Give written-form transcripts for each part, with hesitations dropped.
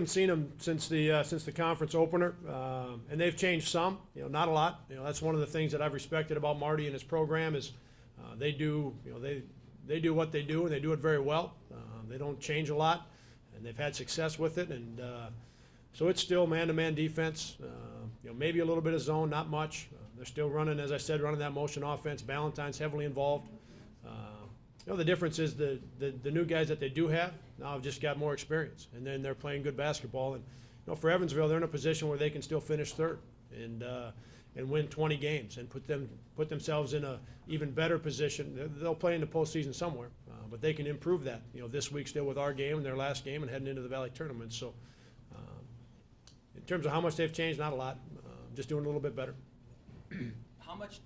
seen them since the conference opener, and they've changed some. Not a lot. That's one of the things that I've respected about Marty and his program is they do they do what they do, and they do it very well. They don't change a lot, and they've had success with it. And so it's still man-to-man defense. Maybe a little bit of zone, not much. They're still running, as I said, running that motion offense. Ballantyne's heavily involved. The difference is the new guys that they do have now have just got more experience, and then they're playing good basketball. And for Evansville, they're in a position where they can still finish third and win 20 games and put themselves in a even better position. They'll play in the postseason somewhere, but they can improve that. This week still with our game and their last game and heading into the Valley tournament. So in terms of how much they've changed, not a lot. Just doing a little bit better. How much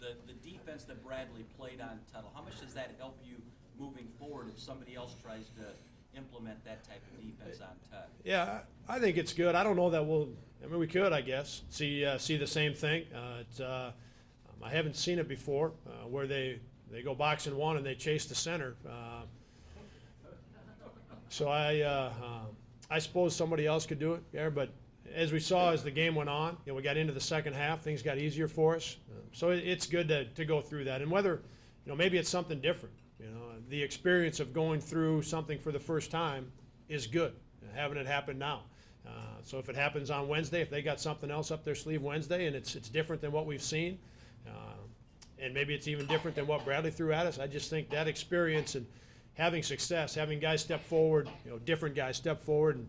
the defense that Bradley played on Tuttle, how much does that help you moving forward if somebody else tries to implement that type of defense on Tuttle? Yeah, I think it's good. I don't know that we could, I guess, see the same thing. I haven't seen it before where they go boxing one and they chase the center. So I suppose somebody else could do it there, but as we saw as the game went on, we got into the second half, things got easier for us. So it's good to go through that. And whether, maybe it's something different. The experience of going through something for the first time is good, having it happen now. So if it happens on Wednesday, if they got something else up their sleeve Wednesday and it's different than what we've seen, and maybe it's even different than what Bradley threw at us, I just think that experience and having success, having guys step forward, different guys step forward and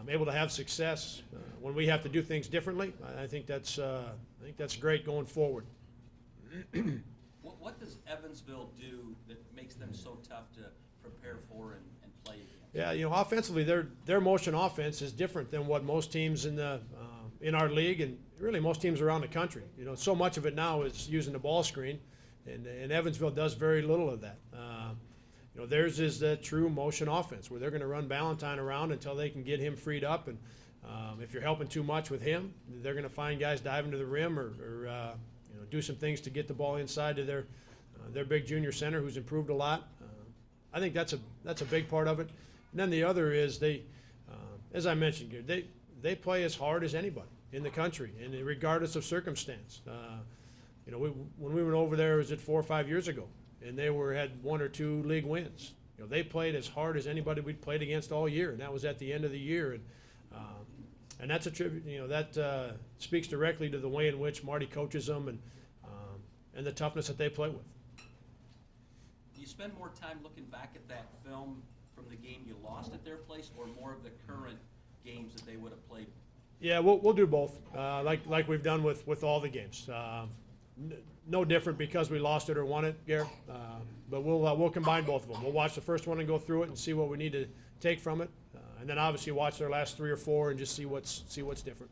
able to have success when we have to do things differently, I think that's great going forward. What does Evansville do that makes them so tough to prepare for and play Yeah, against? offensively, their motion offense is different than what most teams in our league and really most teams around the country. So much of it now is using the ball screen, and Evansville does very little of that. Theirs is the true motion offense where they're going to run Ballantyne around until they can get him freed up. And if you're helping too much with him, they're going to find guys diving to the rim or do some things to get the ball inside to their big junior center who's improved a lot. I think that's a big part of it. And then the other is they, as I mentioned, they play as hard as anybody in the country, and regardless of circumstance. When we went over there, was it 4 or 5 years ago? And they had 1 or 2 league wins. They played as hard as anybody we'd played against all year, and that was at the end of the year. And that's a tribute. That speaks directly to the way in which Marty coaches them and the toughness that they play with. Do you spend more time looking back at that film from the game you lost at their place, or more of the current games that they would have played? Yeah, we'll do both, like we've done with all the games. No different because we lost it or won it, Garrett. But we'll combine both of them. We'll watch the first one and go through it and see what we need to take from it, and then obviously watch their last 3 or 4 and just see what's different.